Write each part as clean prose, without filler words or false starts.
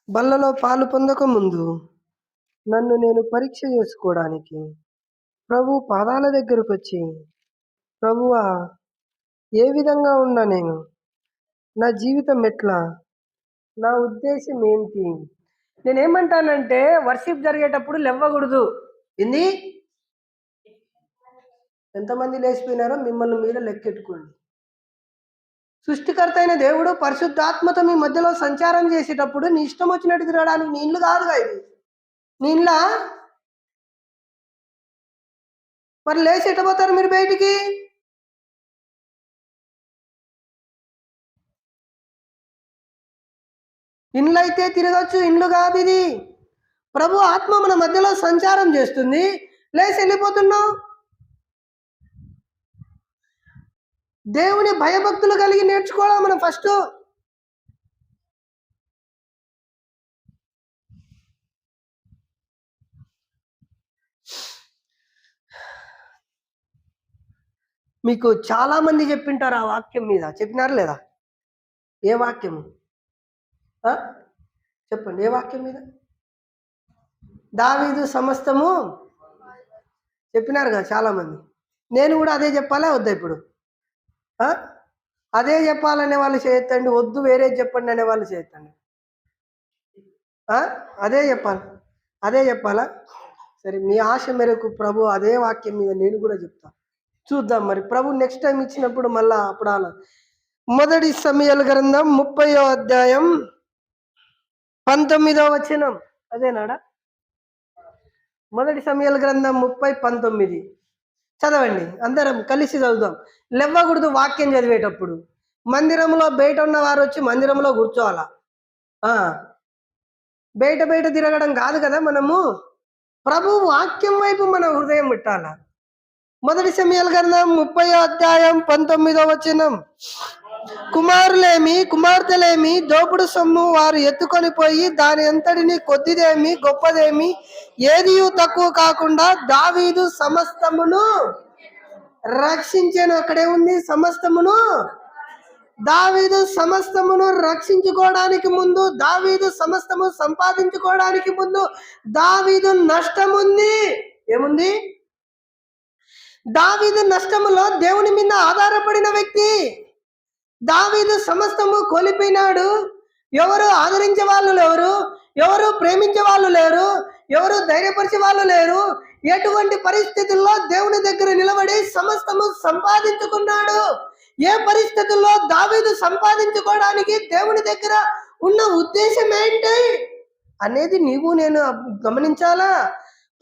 బల్లలో పాలు పొందక ముందు నన్ను నేను పరీక్ష చేసుకోవడానికి ప్రభు పాదాల దగ్గరకొచ్చి, ప్రభువా, ఏ విధంగా ఉన్నా నేను? నా జీవితం ఎట్లా? నా ఉద్దేశం ఏంటి? నేనేమంటానంటే వర్షిప్ జరిగేటప్పుడు లెవ్వకూడదు. ఏంది? ఎంతమంది లేచిపోయినారో మిమ్మల్ని మీరే లెక్కెట్టుకోండి. సృష్టికర్త అయిన దేవుడు పరిశుద్ధాత్మతో మీ మధ్యలో సంచారం చేసేటప్పుడు నీ ఇష్టం వచ్చినట్టు తిరగడానికి నీ ఇల్లు కాదుగా ఇది. నీ ఇల్లా? మరి లేచి ఎట్టబోతారు మీరు బయటికి? ఇండ్లు అయితే తిరగచ్చు, ఇండ్లు కాదు ఇది. ప్రభు ఆత్మ మన మధ్యలో సంచారం చేస్తుంది, లేచి వెళ్ళిపోతున్నావు. దేవుని భయభక్తులు కలిగి నేర్చుకోవాలి మనం ఫస్ట్. మీకు చాలా మంది చెప్పింటారు ఆ వాక్యం మీద. చెప్పినారు లేదా? ఏ వాక్యము? చెప్పండి, ఏ వాక్యం మీద? దావీదు సమస్తము చెప్పినారు కదా చాలా మంది. నేను కూడా అదే చెప్పాలా వద్దా ఇప్పుడు? అదే చెప్పాలనే వాళ్ళు చేయొద్దండి, వద్దు వేరే చెప్పండి అనే వాళ్ళు చేయొద్దండి. అదే చెప్పాలి, అదే చెప్పాలా? సరే, మీ ఆశ మేరకు ప్రభు అదే వాక్యం మీద నేను కూడా చెప్తా. చూద్దాం మరి ప్రభు నెక్స్ట్ టైం ఇచ్చినప్పుడు మళ్ళా అప్పుడు అలా. మొదటి సమూయేలు గ్రంథం 30వ అధ్యాయం 19వ వచనం. అదేనాడా? మొదటి సమూయేలు గ్రంథం 30:19 చదవండి, అందరం కలిసి చదువుదాం. లెవ్వకూడదు వాక్యం చదివేటప్పుడు. మందిరంలో బయట ఉన్న వారు వచ్చి మందిరంలో కూర్చోవాలా. బయట బయట తిరగడం కాదు కదా. మనము ప్రభు వాక్యం వైపు మన హృదయం పెట్టాలా. మొదటి సమూయేలు గ్రంథం 30వ అధ్యాయం 19వ వచనం. కుమారులేమి కుమార్తెలేమి దోపుడు సొమ్ము వారు ఎత్తుకొని పోయి దాని అంతటిని కొద్దిదేమి గొప్పదేమి ఏదియు తక్కువ కాకుండా దావీదు సమస్తమును రక్షించాను. అక్కడే ఉంది సమస్తమును. దావీదు సమస్తమును రక్షించుకోవడానికి ముందు, దావీదు సమస్తము సంపాదించుకోవడానికి ముందు దావీదు నష్టముంది. ఏముంది? దావీదు నష్టములో దేవుని మీద ఆధారపడిన వ్యక్తి. దావీదు సమస్తము కోల్పోయినాడు. ఎవరు ఆదరించే వాళ్ళు లేరు, ఎవరు ప్రేమించే వాళ్ళు లేరు, ఎవరు ధైర్యపరిచే వాళ్ళు లేరు. ఎటువంటి పరిస్థితుల్లో దేవుని దగ్గర నిలబడి సమస్తము సంపాదించుకున్నాడు. ఏ పరిస్థితుల్లో దావీదు సంపాదించుకోవడానికి దేవుని దగ్గర ఉన్న ఉద్దేశం ఏంటి అనేది నీవు నేను గమనించాలా.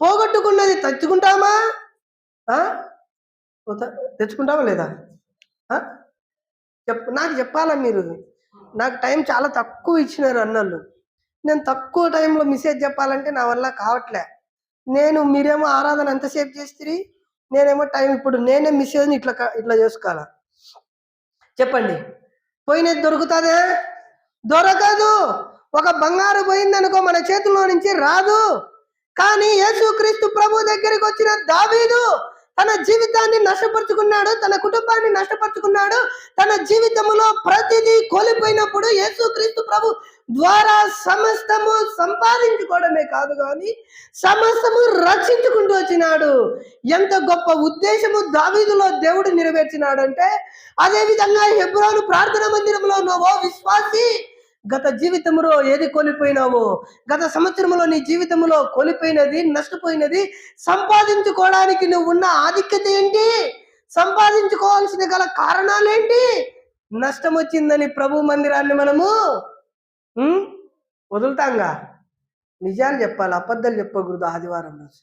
పోగొట్టుకున్నది తెచ్చుకుంటామా? తెచ్చుకుంటామా లేదా? నాకు చెప్పాలా మీరు? నాకు టైం చాలా తక్కువ ఇచ్చినారు అన్నోళ్ళు. నేను తక్కువ టైంలో మెసేజ్ చెప్పాలంటే నా వల్ల కావట్లే. మీరేమో ఆరాధన ఎంతసేపు చేస్తుంది, నేనేమో టైం ఇప్పుడు నేనే మెసేజ్ని ఇట్లా చేసుకోవాలా. చెప్పండి, పోయినది దొరుకుతుందే? దొరకదు. ఒక బంగారు పోయిందనుకో మన చేతుల్లో నుంచి రాదు. కానీ యేసుక్రీస్తు ప్రభు దగ్గరికి వచ్చిన దావీదు తన జీవితాన్ని నష్టపరుచుకున్నాడు, తన కుటుంబాన్ని నష్టపరుచుకున్నాడు. తన జీవితంలో ప్రతిదీ కోల్పోయినప్పుడు యేసుక్రీస్తు ప్రభు ద్వారా సమస్తము సంపాదించుకోవడమే కాదు కానీ సమస్తము రక్షించుకుంటూ వచ్చినాడు. ఎంత గొప్ప ఉద్దేశము దావీదులో దేవుడు నెరవేర్చినాడు అంటే, అదే విధంగా హెబ్రోను ప్రార్థన మందిరంలో నువ్వు విశ్వాసి గత జీవితంలో ఏది కోల్పోయినావో, గత సంవత్సరంలో నీ జీవితంలో కోల్పోయినది, నష్టపోయినది సంపాదించుకోవడానికి నువ్వు ఉన్న ఆధిక్యత ఏంటి? సంపాదించుకోవాల్సిన గల కారణాలేంటి? నష్టం వచ్చిందని ప్రభు మందిరాన్ని మనము వదులుతాంగా. నిజాలు చెప్పాలి, అబద్ధాలు చెప్పకూడదు. ఆదివారం రోజు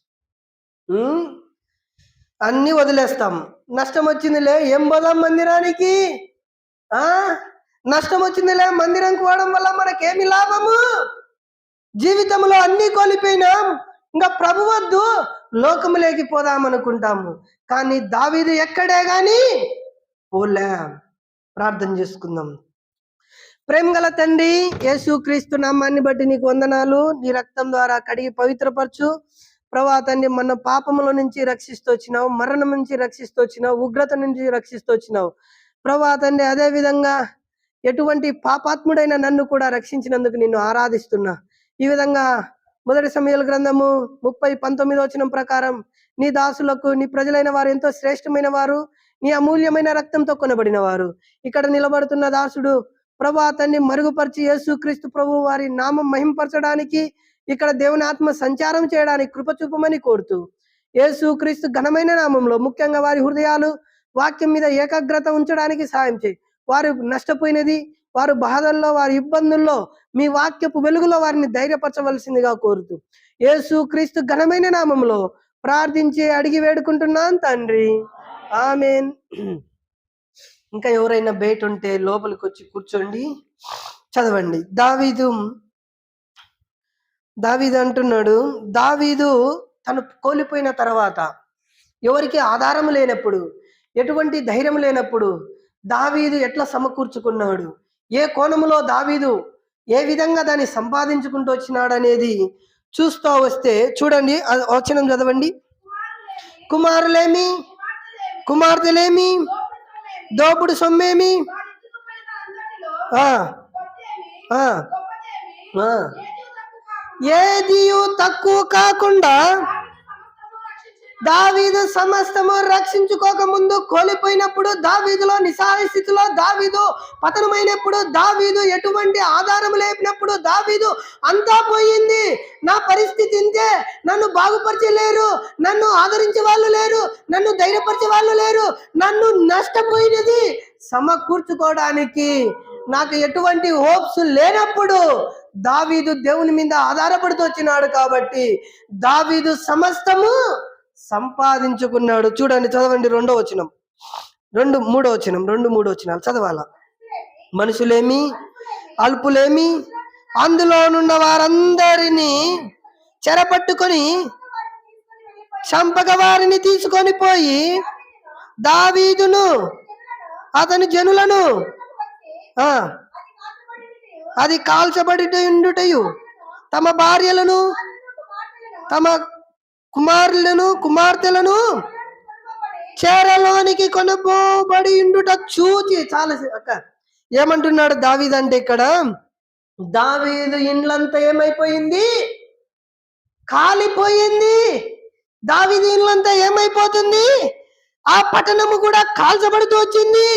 అన్నీ వదిలేస్తాం. నష్టం వచ్చిందిలే, ఏం పోదాం మందిరానికి? నష్టం వచ్చిందిలే, మందిరంకి పోవడం వల్ల మనకేమి లాభము? జీవితంలో అన్నీ కోల్పోయినాం, ఇంకా ప్రభు వద్దు, లోకములోకి పోదాం అనుకుంటాము. కానీ దావీదు ఎక్కడే గాని పోలే. ప్రార్థన చేసుకుందాం. ప్రేమగల తండ్రి, యేసుక్రీస్తు నామాన్ని బట్టి నీకు వందనాలు. నీ రక్తం ద్వారా కడిగి పవిత్రపరచు ప్రభా తండ్రి. మన పాపముల నుంచి రక్షిస్తూ వచ్చినావు, మరణం నుంచి రక్షిస్తూ వచ్చినావు, ఉగ్రత నుంచి రక్షిస్తూ వచ్చినావు ప్రభా తండ్రి. అదే విధంగా ఎటువంటి పాపాత్ముడైన నన్ను కూడా రక్షించినందుకు నిన్ను ఆరాధిస్తున్నా. ఈ విధంగా మొదటి సమూయేలు గ్రంథము 30:19 ప్రకారం, నీ దాసులకు నీ ప్రజలైన వారు ఎంతో శ్రేష్టమైన వారు, నీ అమూల్యమైన రక్తంతో కొనబడిన వారు. ఇక్కడ నిలబడుతున్న దాసుడు ప్రభు అతన్ని మరుగుపరిచి యేసుక్రీస్తు ప్రభు వారి నామం మహింపరచడానికి, ఇక్కడ దేవుని ఆత్మ సంచారం చేయడానికి కృప చూపమని కోరుతూ, యేసుక్రీస్తు ఘనమైన నామంలో ముఖ్యంగా వారి హృదయాలు వాక్యం మీద ఏకాగ్రత ఉంచడానికి సాయం చేయి. వారు నష్టపోయినది, వారు బాధల్లో, వారి ఇబ్బందుల్లో మీ వాక్యపు వెలుగులో వారిని ధైర్యపరచవలసిందిగా కోరుతూ, యేసుక్రీస్తు ఘనమైన నామంలో ప్రార్థించి అడిగి వేడుకుంటున్నాను తండ్రి, ఆమేన్. ఇంకా ఎవరైనా బయట ఉంటే లోపలికి వచ్చి కూర్చోండి, చదవండి. దావీదు అంటున్నాడు, దావీదు తను కోల్పోయిన తర్వాత, ఎవరికి ఆధారం లేనప్పుడు, ఎటువంటి ధైర్యం లేనప్పుడు దావీదు ఎట్లా సమకూర్చుకున్నాడు, ఏ కోణములో దావీదు ఏ విధంగా దాన్ని సంపాదించుకుంటూ వచ్చినాడు అనేది చూస్తూ వస్తే చూడండి, వచనం చదవండి. కుమారులేమి, కుమార్తెలేమి, దోపుడు సొమ్మేమి, ఏది తక్కువ కాకుండా దావీదు సమస్తము రక్షించుకోక ముందు కోల్పోయినప్పుడు, దావీదులో నిస్సహాయ స్థితిలో దావీదు పతనమైనప్పుడు, దావీదు ఎటువంటి ఆధారం లేపినప్పుడు, దావీదు అంతా పోయింది, నా పరిస్థితి ఇంతే, నన్ను బాగుపరిచలేరు, నన్ను ఆదరించే వాళ్ళు లేరు, నన్ను ధైర్యపరిచే వాళ్ళు లేరు, నన్ను నష్టపోయినది సమకూర్చుకోవడానికి నాకు ఎటువంటి హోప్స్ లేనప్పుడు దావీదు దేవుని మీద ఆధారపడుతూ వచ్చినాడు. కాబట్టి దావీదు సమస్తము సంపాదించుకున్నాడు. చూడండి, చదవండి 2వ వచనం, 2-3 వచనాలు చదవాల. మనుషులేమి, అల్పులేమి, అందులో నుండి వారందరినీ చెరపట్టుకొని చంపక వారిని తీసుకొని పోయి దావీదును అతని జనులను అది కాల్చబడి ఉండుటయు, తమ భార్యలను, తమ కుమారులను, కుమార్తెలను చెరలోనికి కొనబోబడి ఉండుట చూచి, చాలా అక్క ఏమంటున్నాడు దావీదు అంటే, ఇక్కడ దావీదు ఇండ్లంతా ఏమైపోయింది, కాలిపోయింది. దావీదు ఇండ్లంతా ఏమైపోతుంది, ఆ పట్టణము కూడా కాల్చబడుతూ వచ్చింది.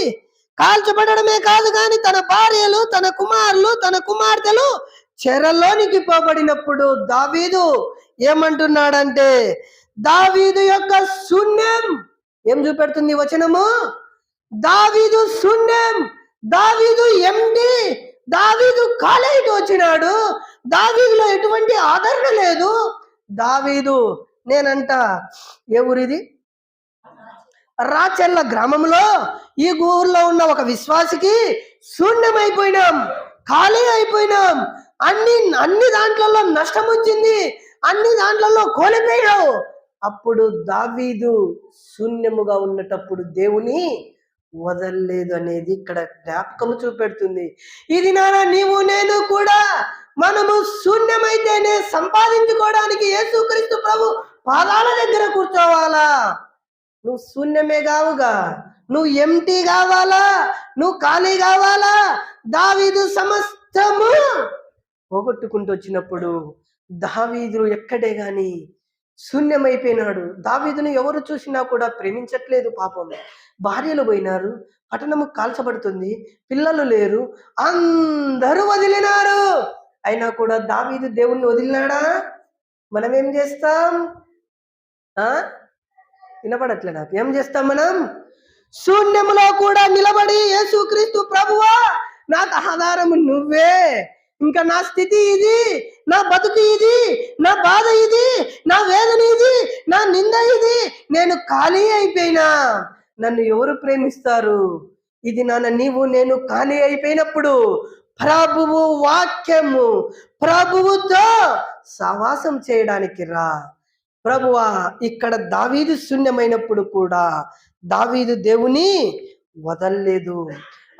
కాల్చబడమే కాదు కానీ తన భార్యలు, తన కుమారులు, తన కుమార్తెలు చెరలోనికి పోబడినప్పుడు దావీదు ఏమంటున్నాడంటే, దావీదు యొక్క శూన్యం ఏం చూపెడుతుంది వచనము, దావీదు శూన్యం, దావీదు ఎండి, దావీదు కాలేజీ వచ్చినాడు, దావీదులో ఎటువంటి ఆదరణ లేదు. దావీదు, నేనంట ఏ ఊరిది, రాచెల్ల గ్రామంలో ఈ ఊర్లో ఉన్న ఒక విశ్వాసికి శూన్యమైపోయినాం, ఖాళీ అయిపోయినాం, అన్ని దాంట్లలో నష్టం వచ్చింది, అన్ని దాంట్లలో కోల్పోయావు. అప్పుడు దావీదు శూన్యముగా ఉన్నటప్పుడు దేవుని వదలలేదు అనేది ఇక్కడ జ్ఞాపకము చూపెడుతుంది. ఇది నాన్న నీవు నేను కూడా మనము శూన్యమైతేనే సంపాదించుకోవడానికి యేసుక్రీస్తు ప్రభు పాదాల దగ్గర కూర్చోవాలా. నువ్వు శూన్యమే కావుగా, నువ్వు ఎంటీ కావాలా, నువ్వు ఖాళీ కావాలా. దావీదు సమస్తము పోగొట్టుకుంటూ వచ్చినప్పుడు దావీదు ఎక్కడే గాని శూన్యమైపోయినాడు. దావీదును ఎవరు చూసినా కూడా ప్రేమించట్లేదు. పాపం, భార్యలు పోయినారు, పట్టణము కాల్చబడుతుంది, పిల్లలు లేరు, అందరూ వదిలినారు. అయినా కూడా దావీదు దేవుణ్ణి వదిలినాడా? మనం ఏం చేస్తాం? వినపడట్లే నాకు. ఏం చేస్తాం మనం? శూన్యములో కూడా నిలబడి యేసుక్రీస్తు ప్రభువా నాకు ఆధారము నువ్వే, ఇంకా నా స్థితి ఇది, నా బతుకు ఇది, నా బాధ ఇది, నా వేదన ఇది, నా నింద ఇది, నేను ఖాళీ అయిపోయినా నన్ను ఎవరు ప్రేమిస్తారు? ఇది నాన్న నీవు నేను ఖాళీ అయిపోయినప్పుడు ప్రభువు వాక్యము, ప్రభువుతో సహవాసం చేయడానికి రా. ప్రభువా, ఇక్కడ దావీదు శూన్యమైనప్పుడు కూడా దావీదు దేవుని వదల్లేదు.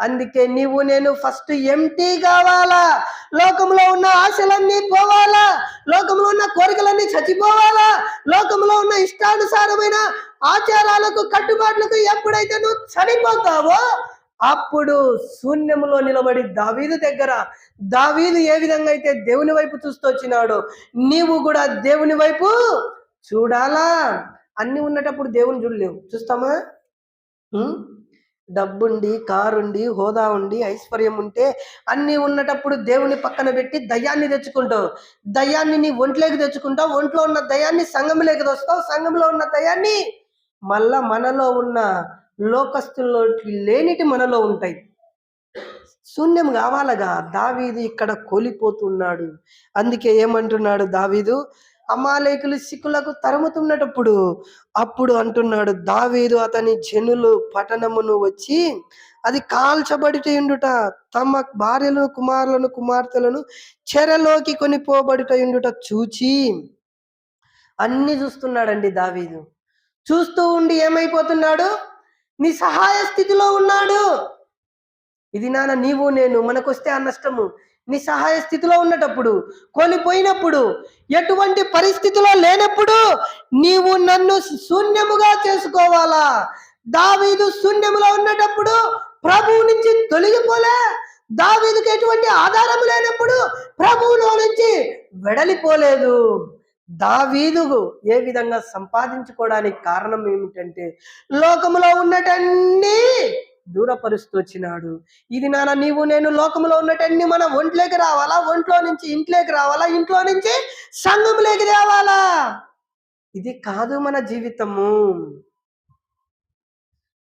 అందుకే నీవు నేను ఫస్ట్ ఎంటీ కావాలా, లోకంలో ఉన్న ఆశలన్నీ పోవాలా, లోకంలో ఉన్న కోరికలన్నీ చచ్చిపోవాలా, లోకంలో ఉన్న ఇష్టానుసారమైన ఆచారాలకు కట్టుబాట్లకు ఎప్పుడైతే నువ్వు చనిపోతావో అప్పుడు శూన్యములో నిలబడి దావీదు ఏ విధంగా అయితే దేవుని వైపు చూస్తూ వచ్చినాడో నీవు కూడా దేవుని వైపు చూడాలా. అన్ని ఉన్నటప్పుడు దేవుని చూడలేవు, చూస్తామా? డబ్బుండి, కారుండి, హోదా ఉండి, ఐశ్వర్యం ఉంటే అన్నీ ఉన్నటప్పుడు దేవుని పక్కన పెట్టి దయ్యాన్ని తెచ్చుకుంటావు. దయ్యాన్ని నీ ఒంట్లోకి తెచ్చుకుంటావు. ఒంట్లో ఉన్న దయ్యాన్ని సంఘంలోకి తెస్తావు. సంఘంలో ఉన్న దయ్యాన్ని మళ్ళా మనలో ఉన్న లోకస్తుల్లోకి లేనిటి మనలో ఉంటాయి. శూన్యం కావాలగా. దావీదు ఇక్కడ కోల్పోతున్నాడు. అందుకే ఏమంటున్నాడు దావీదు? అమాలేకులు సిక్కులకు తరుముతున్నటప్పుడు అప్పుడు అంటున్నాడు దావీదు, అతని జనులు పట్టణమును వచ్చి అది కాల్చబడిటయుండుట, తమ భార్యలను, కుమారులను, కుమార్తెలను చెరలోకి కొనిపోబడిటయుండుట చూచి, అన్ని చూస్తున్నాడండి దావీదు. చూస్తూ ఉండి ఏమైపోతున్నాడు? నిస్సహాయ స్థితిలో ఉన్నాడు. ఇది నాన్న నీవు నేను మనకొస్తే ఆ నష్టము. నిస్సహాయ స్థితిలో ఉన్నటప్పుడు, కోల్పోయినప్పుడు, ఎటువంటి పరిస్థితిలో లేనప్పుడు నీవు నన్ను శూన్యముగా చేసుకోవాలా. దావీదు శూన్యములో ఉన్నటప్పుడు ప్రభువు నుంచి తొలగిపోలే. దావీదుకి ఎటువంటి ఆధారం లేనప్పుడు ప్రభువులో నుంచి వెడలిపోలేదు. దావీదు ఏ విధంగా సంపాదించుకోవడానికి కారణం ఏమిటంటే లోకములో ఉన్నటన్నీ దూరపరుస్తూ వచ్చినాడు. ఇది నాన్న నీవు నేను లోకంలో ఉన్నటన్ని మన ఒంట్లోకి రావాలా, ఒంట్లో నుంచి ఇంట్లోకి రావాలా, ఇంట్లో నుంచి సంఘంలోకి రావాలా. ఇది కాదు మన జీవితము.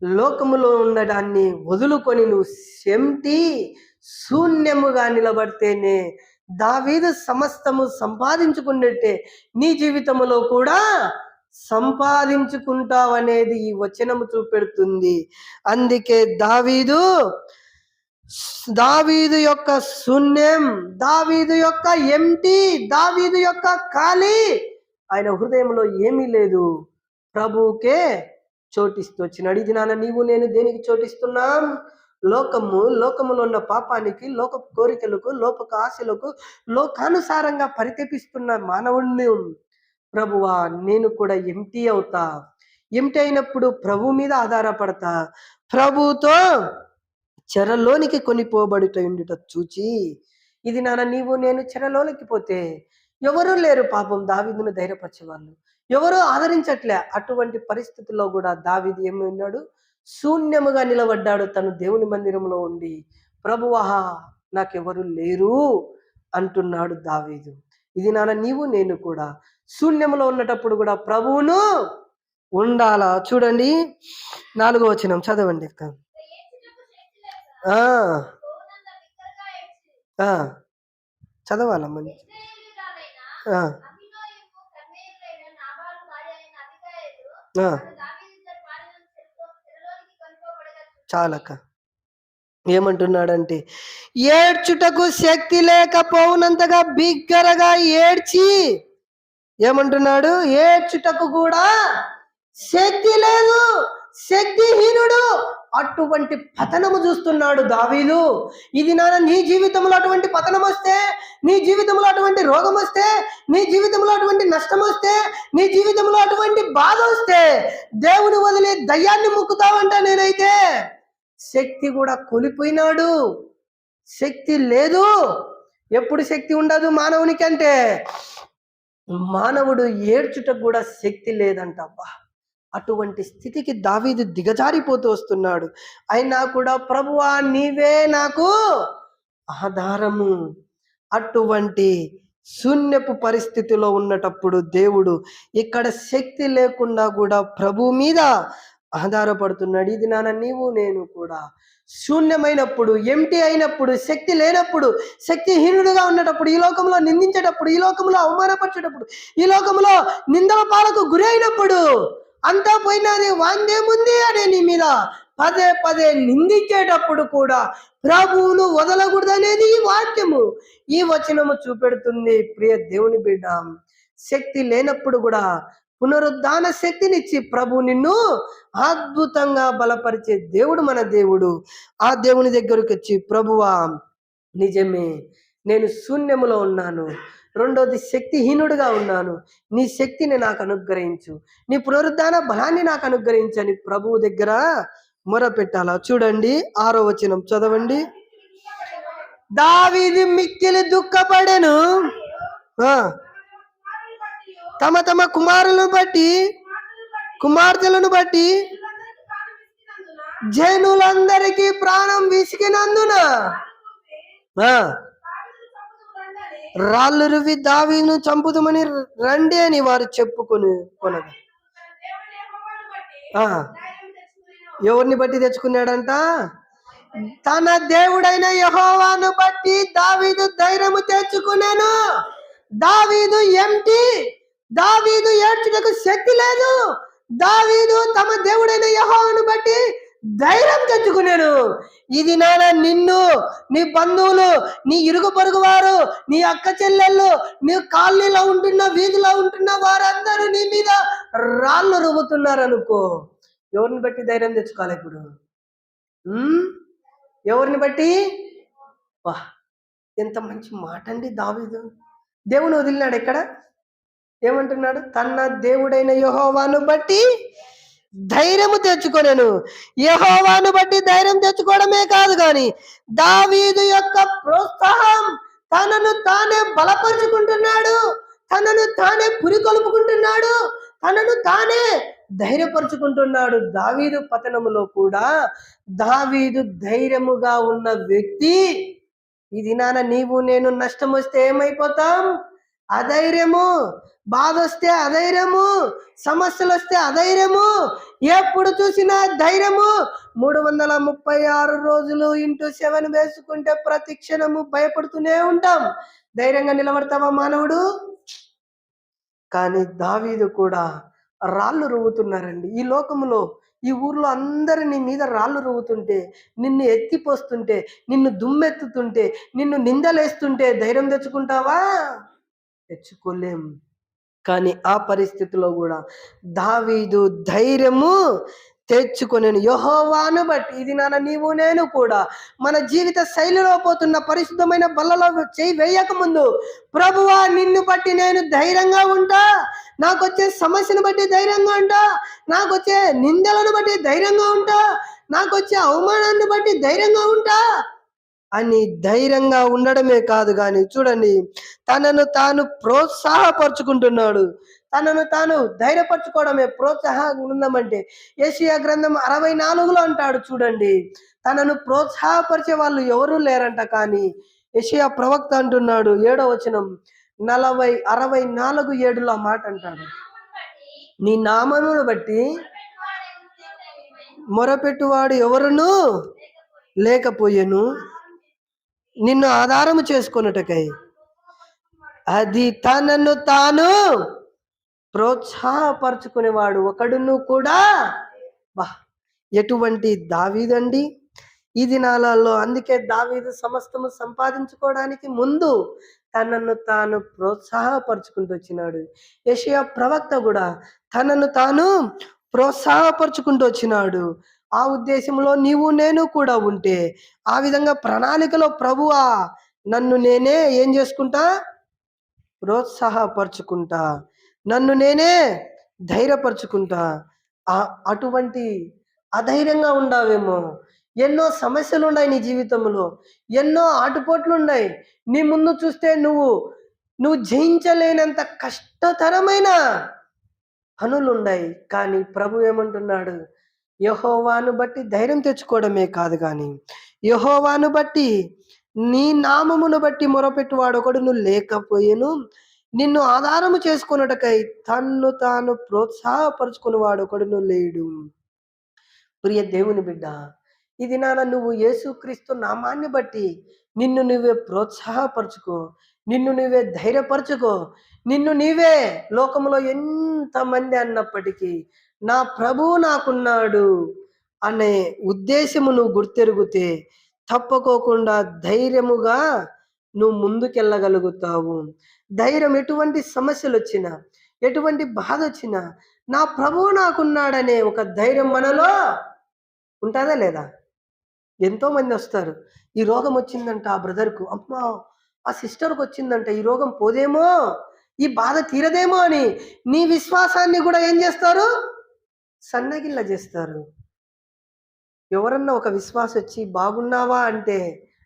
లోకములో ఉండడాన్ని వదులుకొని నువ్వు శూన్యముగా నిలబడితేనే దావీదు సమస్తము సంపాదించుకున్నట్టే నీ జీవితములో కూడా సంపాదించుకుంటావనేది ఈ వచనము చూపెడుతుంది. అందుకే దావీదు యొక్క శూన్యం, దావీదు యొక్క ఎంటీ, దావీదు యొక్క ఖాళీ, ఆయన హృదయంలో ఏమీ లేదు, ప్రభువుకే చోటిస్తూ వచ్చినాడు. ఇది నాన్న నీవు నేను దేనికి చోటిస్తున్నాం? లోకములో ఉన్న పాపానికి, లోక కోరికలకు, లోక ఆశలకు, లోకానుసారంగా పరితపిస్తున్న మానవుడిని ప్రభువా నేను కూడా ఎంటీ అవుతా. ఎంటీ అయినప్పుడు ప్రభు మీద ఆధారపడతా. ప్రభుతో చెరలోనికి కొనిపోబడుట చూచి, ఇది నాన్న నీవు నేను చెరలోనికి పోతే ఎవరూ లేరు పాపం దావీదును ధైర్యపరిచేవాళ్ళు, ఎవరూ ఆదరించట్లే. అటువంటి పరిస్థితుల్లో కూడా దావీదు ఏమన్నాడు? శూన్యముగా నిలబడ్డాడు. తను దేవుని మందిరంలో ఉండి ప్రభువా నాకెవరు లేరు అంటున్నాడు దావీదు. ఇది నాన్న నీవు నేను కూడా శూన్యములో ఉన్నటప్పుడు కూడా ప్రభువును ఉండాలా. చూడండి 4వ వచనం చదవండి. చదవాలమ్మని. చాలక ఏమంటున్నాడంటే ఏడ్చుటకు శక్తి లేకపోవునంతగా బిగ్గరగా ఏడ్చి, ఏమంటున్నాడు? ఏడ్చుటకు కూడా శక్తి లేదు, శక్తిహీనుడు. అటువంటి పతనము చూస్తున్నాడు దావీదు. ఇది నాన్న నీ జీవితంలో అటువంటి పతనం వస్తే, నీ జీవితంలో అటువంటి రోగం వస్తే, నీ జీవితంలో అటువంటి నష్టం వస్తే, నీ జీవితంలో అటువంటి బాధ వస్తే దేవుని వదిలి దయ్యాన్ని ముక్కుతావంట. నేనైతే శక్తి కూడా కోల్పోయినాడు, శక్తి లేదు. ఎప్పుడు శక్తి ఉండదు మానవునికి అంటే మానవుడు ఏడ్చుటకు కూడా శక్తి లేదంట. అటువంటి స్థితికి దావీదు దిగజారిపోతూ వస్తున్నాడు. అయినా కూడా ప్రభువా నీవే నాకు ఆధారము. అటువంటి శూన్యపు పరిస్థితిలో ఉన్నటప్పుడు దేవుడు ఇక్కడ శక్తి లేకుండా కూడా ప్రభు మీద ఆధారపడుతున్నాడు. ఇది నాన్న నీవు నేను కూడా శూన్యమైనప్పుడు, ఎంటీ అయినప్పుడు, శక్తి లేనప్పుడు, శక్తిహీనుడుగా ఉన్నటప్పుడు, ఈ లోకంలో నిందించేటప్పుడు, ఈ లోకంలో అవమానపరిచేటప్పుడు, ఈ లోకంలో నిందల పాలకు గురి అయినప్పుడు, అంతా పోయినది వాందేముంది అనే నీ మీద పదే పదే నిందించేటప్పుడు కూడా ప్రభువును వదలకూడదనేది ఈ వాక్యము, ఈ వచనము చూపెడుతుంది. ప్రియ దేవుని బిడ్డ, శక్తి లేనప్పుడు కూడా పునరుద్ధాన శక్తినిచ్చి ప్రభు నిన్ను అద్భుతంగా బలపరిచే దేవుడు మన దేవుడు. ఆ దేవుని దగ్గరకు వచ్చి ప్రభువా నిజమే నేను శూన్యములో ఉన్నాను, రెండోది శక్తిహీనుడిగా ఉన్నాను, నీ శక్తిని నాకు అనుగ్రహించు, నీ పునరుద్ధాన బలాన్ని నాకు అనుగ్రహించని ప్రభువు దగ్గర మొరపెట్టాలా? చూడండి 6వ వచనం చదవండి. దావీదు మిక్కిలి దుఃఖపడెను. ఆ, తమ తమ కుమారులను బట్టి కుమార్తెలను బట్టి జనులందరికీ ప్రాణం విసిగినందున ఆ, రాళ్ళు రువి దావీదును చంపుదామని రండి అని వారు చెప్పుకొని కొనగా ఆ, ఎవరిని బట్టి తెచ్చుకున్నాడంట? తన దేవుడైన యెహోవాను బట్టి దావీదు ధైర్యము తెచ్చుకున్నాను. దావీదు ఎంటి, దావీదు ఏడ్చుటకు శక్తి లేదు. దావీదు తమ దేవుడైన యెహోవాను బట్టి ధైర్యం తెచ్చుకున్నాను. ఇది నాన్న నిన్ను, నీ బంధువులు, నీ ఇరుగు పొరుగు వారు, నీ అక్క చెల్లెళ్ళు, నీ కాలనీలో ఉంటున్న, వీధిలో ఉంటున్న వారందరూ నీ మీద రాళ్ళు రువ్వుతున్నారు అనుకో, ఎవరిని బట్టి ధైర్యం తెచ్చుకోవాలి ఇప్పుడు? ఎవరిని బట్టి? వా, ఎంత మంచి మాట అండి దావీదు. దేవుని వదిలినాడు ఎక్కడ? ఏమంటున్నాడు? తన దేవుడైన యెహోవాను బట్టి ధైర్యము తెచ్చుకొనెను. యెహోవాను బట్టి ధైర్యం తెచ్చుకోవడమే కాదు కానీ దావీదు యొక్క ప్రోత్సాహం, తనను తానే బలపరుచుకుంటున్నాడు, తనను తానే పురికొల్పుకుంటున్నాడు, తనను తానే ధైర్యపరుచుకుంటున్నాడు. దావీదు పతనములో కూడా దావీదు ధైర్యముగా ఉన్న వ్యక్తి. ఇది నాన్న నీవు నేను నష్టం వస్తే ఏమైపోతాం? అధైర్యము. బాధ వస్తే అధైర్యము, సమస్యలు వస్తే అధైర్యము, ఎప్పుడు చూసినా ధైర్యము. 336 రోజులు ఇంటూ 7 వేసుకుంటే ప్రతి క్షణము భయపడుతూనే ఉంటాం. ధైర్యంగా నిలబడతావా మానవుడు? కానీ దావీదు కూడా రాళ్ళు రువ్వుతున్నారండి. ఈ లోకములో, ఈ ఊర్లో అందరు నీ మీద రాళ్ళు రువ్వుతుంటే, నిన్ను ఎత్తిపోస్తుంటే, నిన్ను దుమ్మెత్తుతుంటే, నిన్ను నిందలేస్తుంటే ధైర్యం తెచ్చుకుంటావా? తెచ్చుకోలేం. కానీ ఆ పరిస్థితిలో కూడా దావీదు ధైర్యము తెచ్చుకొనెను యెహోవాను బట్టి. ఇది నాన్న నీవు నేను కూడా మన జీవిత శైలిలో పోతున్న పరిశుద్ధమైన బల్లలో చేయి వేయక ముందు, ప్రభువా నిన్ను బట్టి నేను ధైర్యంగా ఉంటా, నాకు వచ్చే సమస్యను బట్టి ధైర్యంగా ఉంటా, నాకు వచ్చే నిందలను బట్టి ధైర్యంగా ఉంటా, నాకు వచ్చే అవమానాన్ని బట్టి ధైర్యంగా ఉంటా అని ధైర్యంగా ఉండడమే కాదు కానీ చూడండి, తనను తాను ప్రోత్సాహపరుచుకుంటున్నాడు. తనను తాను ధైర్యపరచుకోవడమే ప్రోత్సాహం అంటే. యెషయా గ్రంథం 64లో అంటాడు చూడండి, తనను ప్రోత్సాహపరిచే వాళ్ళు ఎవరూ లేరంట. కానీ యెషయా ప్రవక్త అంటున్నాడు 7వ వచనం 40, 64, 7లో ఆ మాట అంటాడు, నీ నామమును బట్టి మొరపెట్టువాడు ఎవరును లేకపోయెను, నిన్ను ఆధారము చేసుకొనుటకై. అది తనను తాను ప్రోత్సాహపరచుకునేవాడు ఒకడును కూడా. వా, ఎటువంటి దావీదండి ఈ దినాలలో! అందుకే దావీదు సమస్తము సంపాదించుకోవడానికి ముందు తనను తాను ప్రోత్సాహపరుచుకుంటూ వచ్చినాడు. యెషయా ప్రవక్త కూడా తనను తాను ప్రోత్సాహపరుచుకుంటూ వచ్చినాడు. ఆ ఉద్దేశంలో నీవు నేను కూడా ఉంటే, ఆ విధంగా ప్రణాళికలో ప్రభువా నన్ను నేనే ఏం చేసుకుంటా? ప్రోత్సాహపరుచుకుంటా, నన్ను నేనే ధైర్యపరుచుకుంటా. అటువంటి అధైర్యంగా ఉండావేమో. ఎన్నో సమస్యలు ఉన్నాయి నీ జీవితంలో, ఎన్నో ఆటుపోట్లు ఉన్నాయి. నీ ముందు చూస్తే నువ్వు జయించలేనంత కష్టతరమైన పనులు ఉన్నాయి. కానీ ప్రభు ఏమంటున్నాడు? యెహోవాను బట్టి ధైర్యం తెచ్చుకోవడమే కాదు కానీ యెహోవాను బట్టి, నీ నామమును బట్టి మొరపెట్టువాడు ఒకడును లేకపోయెను, నిన్ను ఆధారము చేసుకొనుటకై తన్ను తాను ప్రోత్సాహపరుచుకునేవాడు ఒకడును లేడు. ప్రియ దేవుని బిడ్డ, ఇది నాన్న నువ్వు యేసుక్రీస్తు నామాన్ని బట్టి నిన్ను నువ్వే ప్రోత్సాహపరచుకో, నిన్ను నువ్వే ధైర్యపరచుకో. నిన్ను నీవే లోకంలో ఎంతమంది అన్నప్పటికీ నా ప్రభువు నాకున్నాడు అనే ఉద్దేశము నువ్వు గుర్తెరుగుతే తప్పకోకుండా ధైర్యముగా నువ్వు ముందుకెళ్ళగలుగుతావు. ధైర్యం ఎటువంటి సమస్యలు వచ్చినా, ఎటువంటి బాధ వచ్చినా నా ప్రభువు నాకున్నాడనే ఒక ధైర్యం మనలో ఉంటుందా లేదా? ఎంతో మంది వస్తారు, ఈ రోగం వచ్చిందంట ఆ బ్రదర్కు, అమ్మా ఆ సిస్టర్కి వచ్చిందంట, ఈ రోగం పోదేమో, ఈ బాధ తీరదేమో అని నీ విశ్వాసాన్ని కూడా ఏం చేస్తారు? సన్నగిల్ల చేస్తారు. ఎవరన్నా ఒక విశ్వాసం వచ్చి బాగున్నావా అంటే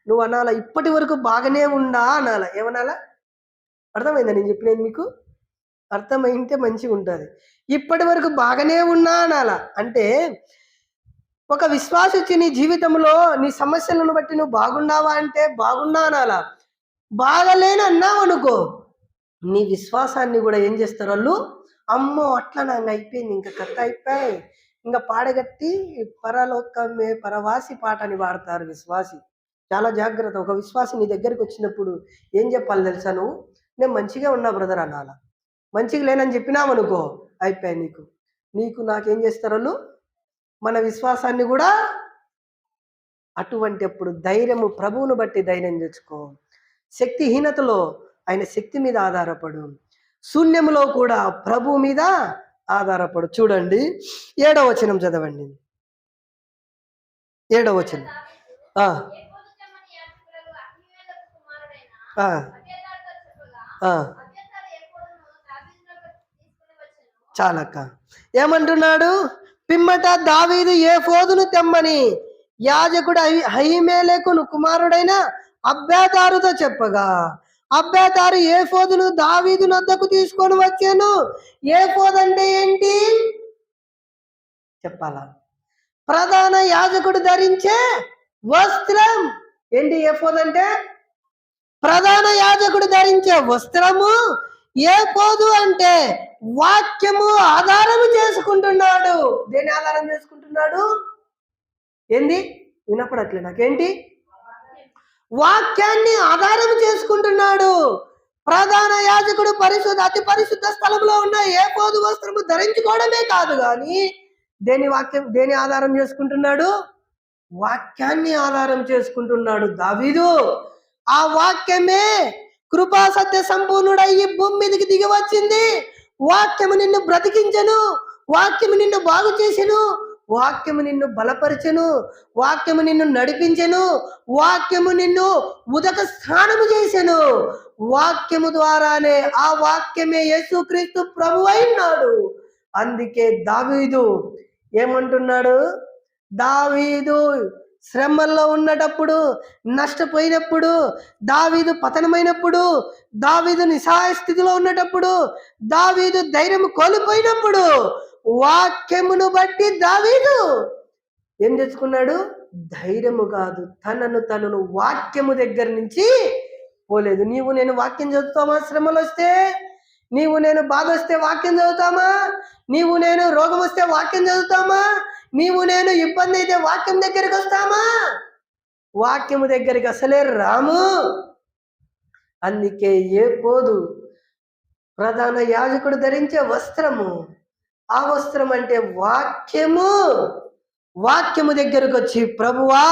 నువ్వు అనాలా, ఇప్పటి వరకు బాగానే ఉందా అనాలా. ఏమనాలా? అర్థమైందా నేను చెప్పినది మీకు? అర్థమైంటే మంచిగా ఉంటుంది. ఇప్పటి వరకు బాగానే ఉన్నా అనాలా. అంటే ఒక విశ్వాసం వచ్చి నీ జీవితంలో నీ సమస్యలను బట్టి నువ్వు బాగున్నావా అంటే బాగున్నా అనాలా. బాగలేని అన్నావు అనుకో, నీ విశ్వాసాన్ని కూడా ఏం చేస్తారు వాళ్ళు, అమ్మో అట్లా నాకు అయిపోయింది, ఇంకా కథ అయిపోయి, ఇంకా పాడగట్టి పరలోకమే పరవాసి పాట అని పాడతారు విశ్వాసి. చాలా జాగ్రత్త. ఒక విశ్వాసి నీ దగ్గరికి వచ్చినప్పుడు ఏం చెప్పాలి తెలుసా? నువ్వు, నేను మంచిగా ఉన్నా బ్రదర్ అనాల. మంచిగా లేనని చెప్పినామనుకో అయిపోయాయి. నీకు నీకు నాకేం చేస్తారు వాళ్ళు, మన విశ్వాసాన్ని కూడా. అటువంటి అప్పుడు ధైర్యము, ప్రభువును బట్టి ధైర్యం తెచ్చుకో. శక్తిహీనతలో ఆయన శక్తి మీద ఆధారపడు. శూన్యములో కూడా ప్రభు మీద ఆధారపడు. చూడండి 7వ వచనం చదవండి. 7వ వచనం. ఆ, ఆ, ఆ. చాలక్క. ఏమంటున్నాడు? పిమ్మట దావీదు ఏఫోదును తెమ్మని యాజకుడు అహీమెలెకును కుమారుడైన అబ్యాతారుతో చెప్పగా, అబ్యాతారు ఏఫోదును దావీదు నద్దకు తీసుకొని వచ్చాను. ఏఫోదు అంటే ఏంటి చెప్పాలా? ప్రధాన యాజకుడు ధరించే వస్త్రం. ఏంటి ఏఫోదు అంటే? ప్రధాన యాజకుడు ధరించే వస్త్రము. ఏఫోదు అంటే వాక్యము ఆధారము చేసుకుంటున్నాడు. దేని ఆధారం చేసుకుంటున్నాడు? ఏంది వినపడట్లే నాకేంటి? వాక్యాన్ని ఆధారం చేసుకుంటున్నాడు. ప్రధాన యాజకుడు అతి పరిశుద్ధ స్థలంలో ఉన్న ఏఫోదు వస్త్రము ధరించుకోవడమే కాదు కానీ దేని ఆధారం చేసుకుంటున్నాడు? వాక్యాన్ని ఆధారం చేసుకుంటున్నాడు దావీదు. ఆ వాక్యమే కృపా సత్య సంపూర్ణుడయ్యి భూమి మీదకి దిగి వచ్చింది. వాక్యము నిన్ను బ్రతికించెను, వాక్యము నిన్ను బాగు చేసెను, వాక్యము నిన్ను బలపరిచెను, వాక్యము నిన్ను నడిపించెను, వాక్యము నిన్ను ఉదక స్నానము చేసెను. వాక్యము ద్వారానే, ఆ వాక్యమే యేసుక్రీస్తు ప్రభువు అయినాడు. అందుకే దావీదు ఏమంటున్నాడు? దావీదు శ్రమల్లో ఉన్నటప్పుడు, నష్టపోయినప్పుడు, దావీదు పతనమైనప్పుడు, దావీదు నిస్సహాయ స్థితిలో ఉన్నటప్పుడు, దావీదు ధైర్యం కోల్పోయినప్పుడు వాక్యమును బట్టి దావీదు ఏం తెచ్చుకున్నాడు? ధైర్యము కాదు, తనను వాక్యము దగ్గర నుంచి పోలేదు. నీవు నేను వాక్యం చదువుతామా? శ్రమలు వస్తే నీవు నేను బాధ వస్తే వాక్యం చదువుతామా? నీవు నేను రోగం వస్తే వాక్యం చదువుతామా? నీవు నేను ఇబ్బంది అయితే వాక్యం దగ్గరికి వస్తామా? వాక్యము దగ్గరికి అసలే రాము. అందుకే ఏఫోదు ప్రధాన యాజకుడు ధరించే వస్త్రము. ఆ వస్త్రం అంటే వాక్యము. వాక్యము దగ్గరకు వచ్చి, ప్రభువా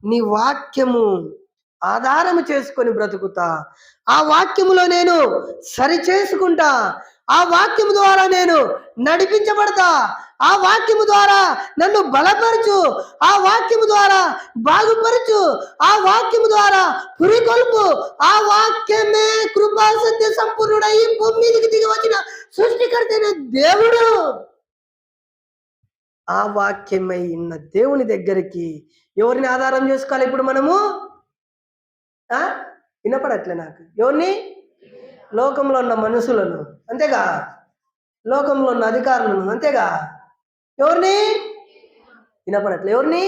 నీ వాక్యము ఆధారము చేసుకొని బ్రతుకుతా, ఆ వాక్యములో నేను సరి చేసుకుంటా, ఆ వాక్యము ద్వారా నేను నడిపించబడతా, ఆ వాక్యము ద్వారా నన్ను బలపరచు, ఆ వాక్యము ద్వారా బాగుపరచు, ఆ వాక్యము ద్వారా పురికొల్పు. ఆ వాక్యమే కృపా సత్య సంపూర్ణుడై భూమి మీదకి దిగి వచ్చిన సృష్టికర్త అయిన దేవుడు. ఆ వాక్యమై ఉన్న దేవుని దగ్గరికి ఎవరిని ఆధారం చేసుకోవాలి ఇప్పుడు మనము? వినపడట్లే నాకు. ఎవరిని? లోకంలో ఉన్న మనుషులను, అంతేగా, లోకంలో ఉన్న అధికారులను, అంతేగా. ఎవరిని? వినపడట్లే. ఎవరిని?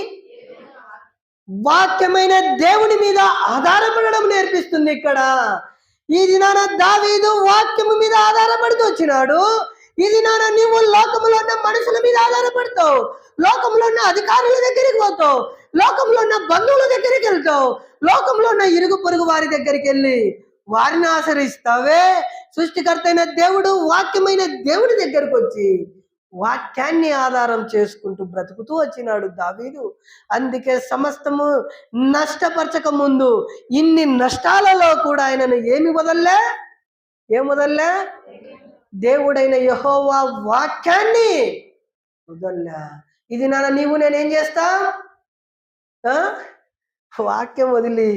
వాక్యమైన దేవుని మీద ఆధారపడడం నేర్పిస్తుంది ఇక్కడ. ఈ దినాన దావీదు వాక్యము మీద ఆధారపడుతూ వచ్చినాడు. ఈ దినాన నీవు లోకంలో ఉన్న మనుషుల మీద ఆధారపడతావు, లోకంలో ఉన్న అధికారుల దగ్గరికి పోతావు, లోకంలో ఉన్న బంధువుల దగ్గరికి వెళ్తావు, లోకంలో ఉన్న ఇరుగు పొరుగు వారి దగ్గరికి వెళ్ళి వారిని ఆశ్రయిస్తావే. సృష్టికర్త అయిన దేవుడు, వాక్యమైన దేవుని దగ్గరకు వచ్చి వాక్యాన్ని ఆధారం చేసుకుంటూ బ్రతుకుతూ వచ్చినాడు దావీదు. అందుకే సమస్తము నష్టపరచక ముందు ఇన్ని నష్టాలలో కూడా ఆయనను ఏం వదల్లే? దేవుడైన యెహోవా వాక్యాన్ని వదల్లా. ఇది నీవు నేనేం చేస్తా? వాక్యం వదిలి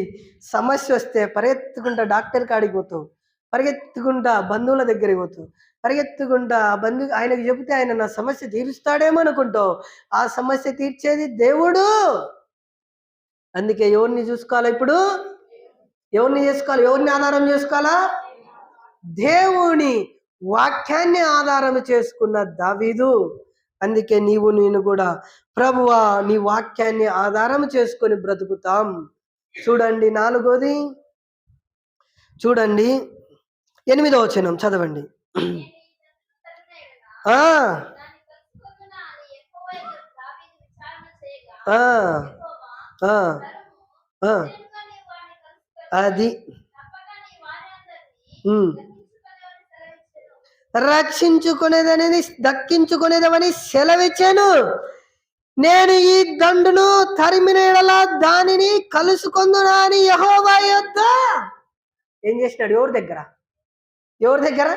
సమస్య వస్తే పరిగెత్తుకుంటా డాక్టర్ కాడికి పోతావు, పరిగెత్తుకుంటా బంధువుల దగ్గరికి పోతావు, పరిగెత్తుకుంటా ఆ ఆయనకు చెబితే ఆయన నా సమస్య తీరుస్తాడేమో అనుకుంటావు. ఆ సమస్య తీర్చేది దేవుడు. అందుకే ఎవరిని చూసుకోవాలా ఇప్పుడు? ఎవరిని చేసుకోవాలి? ఎవరిని ఆధారం చేసుకోవాలా? దేవుని వాక్యాన్ని ఆధారం చేసుకున్న దావీదు. అందుకే నీవు నేను కూడా ప్రభువా నీ వాక్యాన్ని ఆధారం చేసుకొని బ్రతుకుతాం. చూడండి 4వది, చూడండి 8వ వచనం చదవండి. ఆ అది రక్షించుకునేదనేది దక్కించుకునేదవని సెలవిచ్చాను. నేను ఈ దండును తరిమిన యెడల దానిని కలుసుకొందునా అని యెహోవా యొద్ద ఏం చేసినాడు? ఎవరి దగ్గర? ఎవరి దగ్గర?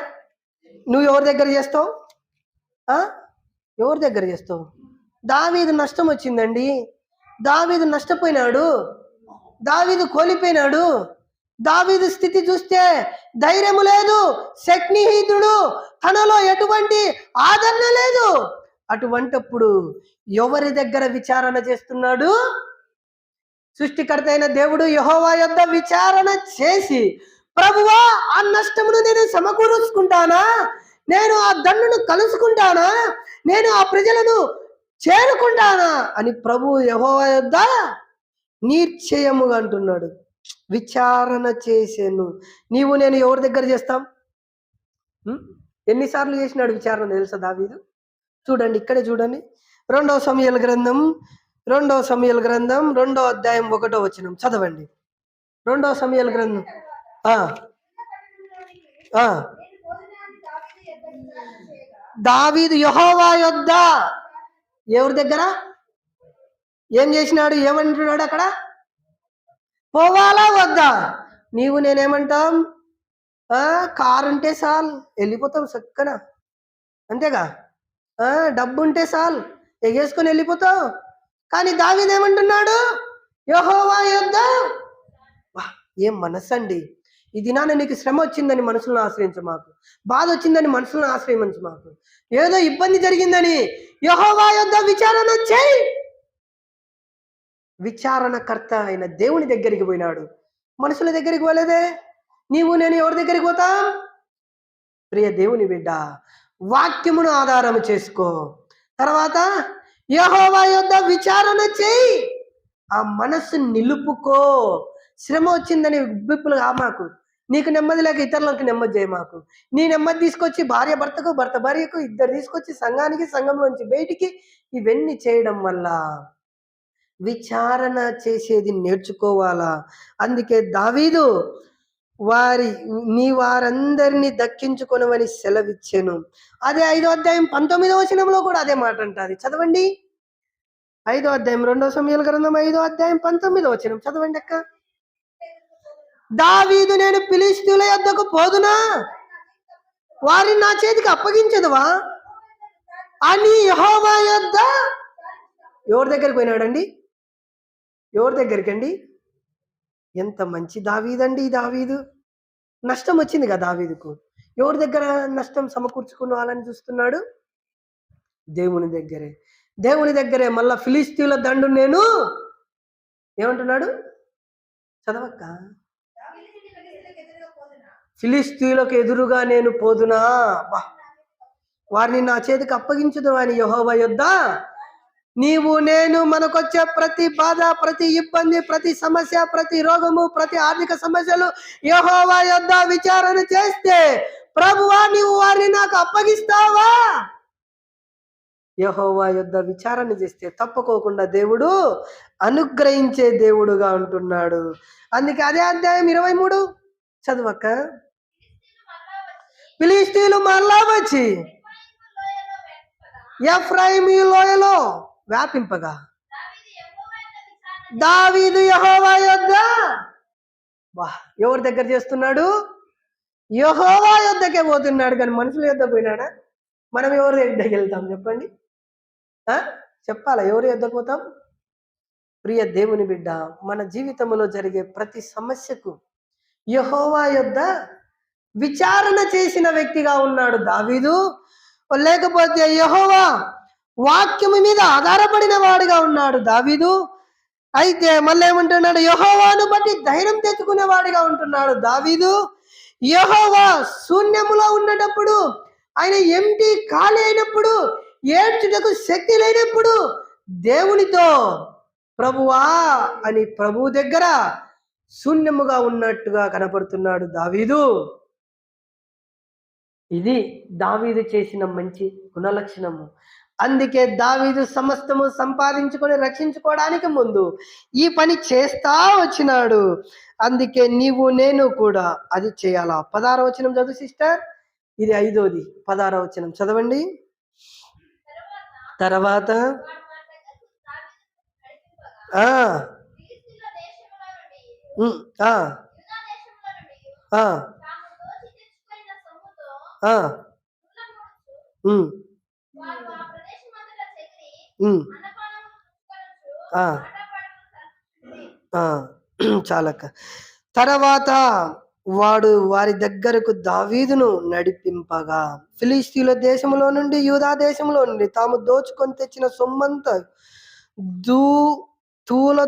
నువ్వు ఎవరి దగ్గర చేస్తావు? ఎవరి దగ్గర చేస్తావు? దావీదు నష్టం వచ్చిందండి, దావీదు నష్టపోయినాడు, దావీదు కోల్పోయినాడు. దావీదు స్థితి చూస్తే ధైర్యము లేదు, శక్తిహీనుడు, తనలో ఎటువంటి ఆదరణ లేదు. అటువంటప్పుడు ఎవరి దగ్గర విచారణ చేస్తున్నాడు? సృష్టికర్త అయిన దేవుడు యెహోవా యొద్ద విచారణ చేసి, ప్రభువా ఆ నష్టమును నేను సమకూర్చుకుంటానా, నేను ఆ దండును కలుసుకుంటానా, నేను ఆ ప్రజలను చేరుకుంటానా అని ప్రభు యెహోవా యొద్ద నిశ్చయముగా అంటున్నాడు. విచారణ చేసాను. నీవు నేను ఎవరి దగ్గర చేస్తాం? ఎన్నిసార్లు చేసినాడు విచారణ తెలుసా దావీదు? చూడండి, ఇక్కడే చూడండి. 2వ సమూయేలు గ్రంథం 2వ అధ్యాయం 1వ వచనం చదవండి. 2వ సమూయేలు గ్రంథం. దావీదు యెహోవా యొద్ద ఎవరి దగ్గర ఏం చేసినాడు? ఏమంటున్నాడు అక్కడ? పోవాలా వద్దా? నీవు నేనేమంటాం? కారు ఉంటే చాలు వెళ్ళిపోతాం చక్కన, అంతేగా. డబ్బు ఉంటే చాలు ఎగేసుకొని వెళ్ళిపోతావు. కానీ దావీదు ఏమంటున్నాడు? యెహోవా యొద్ద. ఏం మనస్సు అండి! ఈ దినాన నీకు శ్రమ వచ్చిందని మనుషులను ఆశ్రయించు మాకు, బాధ వచ్చిందని మనుషులను ఆశ్రయించు మాకు, ఏదో ఇబ్బంది జరిగిందని యెహోవా యొద్ద విచారణ చేయి. విచారణకర్త అయిన దేవుని దగ్గరికి పోయినాడు, మనుషుల దగ్గరికి పోలేదే. నీవు నేను ఎవరి దగ్గరికి పోతాం? ప్రియ దేవుని బిడ్డ, వాక్యమును ఆధారం చేసుకో. తర్వాత యెహోవా యొద్ద విచారణ చేయి, ఆ మనస్సు నిలుపుకో. శ్రమ వచ్చిందని ఉబ్బిప్పులు మాకు, నీకు నెమ్మది లేక ఇతరులకు నెమ్మది చేయ మాకు. నీ నెమ్మది తీసుకొచ్చి భార్య భర్తకు, భర్త భార్యకు, ఇద్దరు తీసుకొచ్చి సంఘానికి, సంఘంలోంచి బయటికి, ఇవన్నీ చేయడం వల్ల విచారణ చేసేది నేర్చుకోవాలా. అందుకే దావీదు నీ వారందరినీ దక్కించుకొనవని సెలవిచ్చాను. అదే 5వ అధ్యాయం 19వ వచనంలో కూడా అదే మాట అంటాది. చదవండి. 5వ అధ్యాయం 2వ సమూయేలు గ్రంథం 5వ అధ్యాయం 19వ వచనం చదవండి అక్క. దావీదు నేను ఫిలిష్తీయుల యొద్దకు పోదునా, వారిని నా చేతికి అప్పగించదువా అని యెహోవా యొద్ద. ఎవరి దగ్గరికి పోయినాడండి? ఎవరి దగ్గరికి అండి? ఎంత మంచి దావీదండి ఈ దావీదు. నష్టం వచ్చింది కదా దావీదుకు. ఎవరి దగ్గర నష్టం సమకూర్చుకోవాలని చూస్తున్నాడు? దేవుని దగ్గరే. దేవుని దగ్గరే మళ్ళా ఫిలిష్తీయుల దండు నేను ఏమంటున్నాడు? చదవక్క. ఫిలిష్తీయులకు ఎదురుగా నేను పోదునా, వారిని నా చేతికి అప్పగించుదు అని యెహోవా యొద్ద. నీవు నేను మనకొచ్చే ప్రతి బాధ, ప్రతి ఇబ్బంది, ప్రతి సమస్య, ప్రతి రోగము, ప్రతి ఆర్థిక సమస్యలు యెహోవా యొద్ద విచారణ చేస్తే, ప్రభువా నీవు వారిని నాకు అప్పగిస్తావా? యెహోవా యొద్ద విచారణ చేస్తే తప్పుకోకుండా దేవుడు అనుగ్రహించే దేవుడుగా ఉంటున్నాడు. అందుకే అదే అధ్యాయం 23 చదువక్క. ఫిలిష్తీయులు మరలా వచ్చి ఎఫ్రాయిము లోయలో వ్యాపింపగా దావీదు యెహోవా యొద్ద. ఎవరి దగ్గర చేస్తున్నాడు? యెహోవా యొద్దకే పోతున్నాడు, కానీ మనుషుల యొద్ద పోయినాడా? మనం ఎవరి యొద్దకు వెళ్తాం చెప్పండి? చెప్పాలా ఎవరి యొద్దకు పోతాం? ప్రియ దేవుని బిడ్డ, మన జీవితంలో జరిగే ప్రతి సమస్యకు యెహోవా యొద్ద విచారణ చేసిన వ్యక్తిగా ఉన్నాడు దావీదు. లేకపోతే యెహోవా వాక్యము మీద ఆధారపడిన వాడిగా ఉన్నాడు దావీదు. అయితే మళ్ళీ ఏమంటున్నాడు, యెహోవాను బట్టి ధైర్యం తెచ్చుకునే వాడిగా ఉంటున్నాడు దావీదు. యెహోవా శూన్యములో ఉన్నటప్పుడు, ఆయన ఎంటీ ఖాళీ అయినప్పుడు, ఏడ్చుటకు శక్తి లేనప్పుడు దేవునితో ప్రభువా అని ప్రభు దగ్గర శూన్యముగా ఉన్నట్టుగా కనపడుతున్నాడు దావీదు. ఇది దావీదు చేసిన మంచి గుణలక్షణము. అందుకే దావీదు సమస్తము సంపాదించుకొని రక్షించుకోవడానికి ముందు ఈ పని చేస్తా వచ్చినాడు. అందుకే నీవు నేను కూడా అది చేయాలా. 16వ వచనం చదువు సిస్టర్. ఇది 5వది. 16వ వచనం చదవండి. తర్వాత ఆ ఆ ఆ ఆ చాలక్క. తర్వాత వాడు వారి దగ్గరకు దావీదును నడిపింపగా, ఫిలిష్తీయుల దేశంలో నుండి యూదా దేశంలో నుండి తాము దోచుకొని తెచ్చిన సొమ్మంతా దూ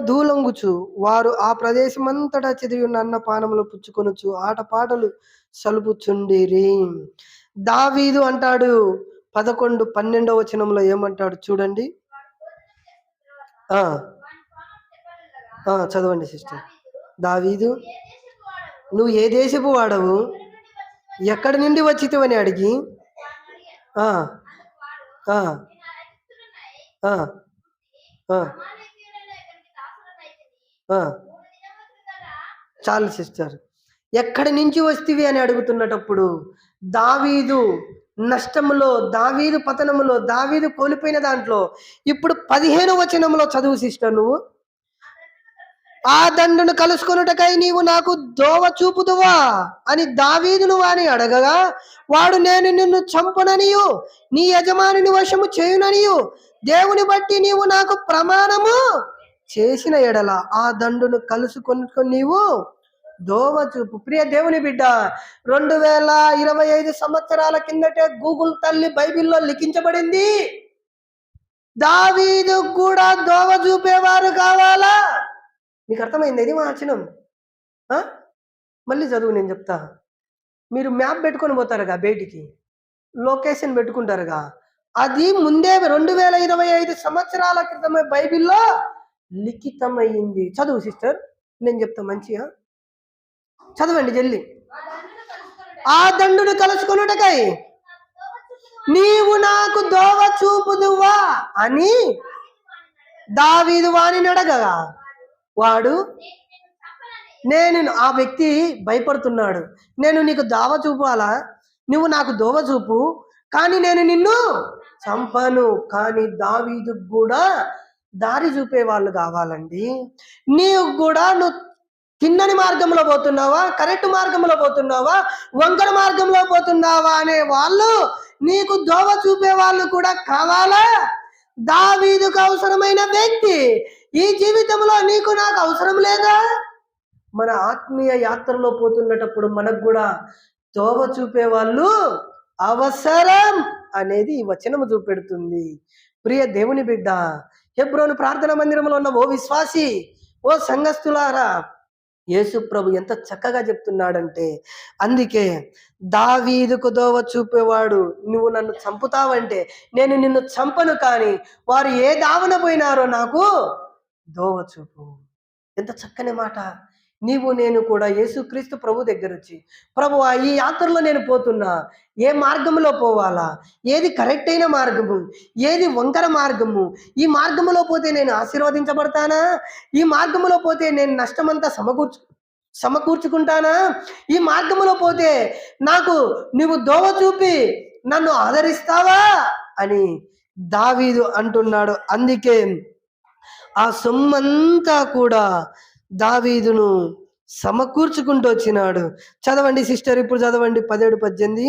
దూలంగుచు వారు ఆ ప్రదేశమంతటా చెదిరి ఉన్న అన్నపానములు పుచ్చుకొనుచు ఆటపాటలు సలుపుచుండిరి. దావీదు అంటాడు 11, 12వ వచనంలో ఏమంటాడు చూడండి. చదవండి సిస్టర్. దావీదు, నువ్వు ఏ దేశపు వాడవు, ఎక్కడి నుండి వచ్చితివని అడిగి చాలు సిస్టర్. ఎక్కడి నుంచి వస్తీవి అని అడుగుతున్నటప్పుడు దావీదు నష్టములో, దావీదు పతనములో, దావీదు కోల్పోయిన దాంట్లో ఇప్పుడు 15వ వచనంలో చదువు సిస్టర్ నువ్వు. ఆ దండును కలుసుకొనుటకై నీవు నాకు దోవ చూపుదువా అని దావీదును వాని అడగగా, వాడు నేను నిన్ను చంపననియు నీ యజమానిని వశము చేయుననియు దేవుని బట్టి నీవు నాకు ప్రమాణము చేసిన ఎడల ఆ దండును కలుసుకొని నీవు దోవ చూపు. ప్రియ దేవుని బిడ్డ, 2025 సంవత్సరాల కిందటే గూగుల్ తల్లి బైబిల్లో లిఖించబడింది. దావీదు కూడా దోవ చూపేవారు కావాలా? మీకు అర్థమైంది ఇది వచనం? మళ్ళీ చదువు, నేను చెప్తా. మీరు మ్యాప్ పెట్టుకొని పోతారుగా, బయటికి లొకేషన్ పెట్టుకుంటారుగా, అది ముందే 2025 సంవత్సరాల క్రితమే బైబిల్లో లిఖితమైంది. చదువు సిస్టర్, నేను చెప్తా మంచిగా చదవండి జల్లి. ఆ దండును కలుసుకొనుటకై నీవు నాకు దోవ చూపుదువా అని దావీదు వాని అడగగా, వాడు ఆ వ్యక్తి భయపడుతున్నాడు. నేను నీకు దోవ చూపాలా, నువ్వు నాకు దోవ చూపు, కానీ నేను నిన్ను చంపను. కానీ దావీదు కూడా దారి చూపే వాళ్ళు కావాలండి. నీవు కూడా నువ్వు తిన్నని మార్గంలో పోతున్నావా, కరెక్ట్ మార్గంలో పోతున్నావా, వంకర మార్గంలో పోతున్నావా అనే వాళ్ళు, నీకు దోవ చూపే వాళ్ళు కూడా కావాలా? దావీదుకు అవసరమైన వ్యక్తి ఈ జీవితంలో నీకు నాకు అవసరం లేదా? మన ఆత్మీయ యాత్రలో పోతున్నటప్పుడు మనకు కూడా దోవ చూపే వాళ్ళు అవసరం అనేది ఈ వచనము చూపెడుతుంది. ప్రియ దేవుని బిడ్డ, హెబ్రోను ప్రార్థన మందిరంలో ఉన్న ఓ విశ్వాసి, ఓ సంఘస్థులారా, యేసు ప్రభు ఎంత చక్కగా చెప్తున్నాడంటే, అందుకే దావీదుకు దోవ చూపేవాడు, నువ్వు నన్ను చంపుతావంటే నేను నిన్ను చంపను, కానీ వారు ఏ దావన పోయినారో నాకు దోవ చూపు. ఎంత చక్కని మాట. నీవు నేను కూడా యేసుక్రీస్తు ప్రభు దగ్గర వచ్చి, ప్రభువా ఈ యాత్రలో నేను పోతున్నా, ఏ మార్గంలో పోవాలా, ఏది కరెక్ట్ అయిన మార్గము, ఏది వంకర మార్గము, ఈ మార్గంలో పోతే నేను ఆశీర్వదించబడతానా, ఈ మార్గంలో పోతే నేను నష్టమంతా సమకూర్చుకుంటానా, ఈ మార్గంలో పోతే నాకు నీవు దోవ చూపి నన్ను ఆదరిస్తావా అని దావీదు అంటున్నాడు. అందుకే ఆ సొమ్మంతా కూడా దావీదును సమకూర్చుకుంటూ వచ్చినాడు. చదవండి సిస్టర్, ఇప్పుడు చదవండి 17, 18.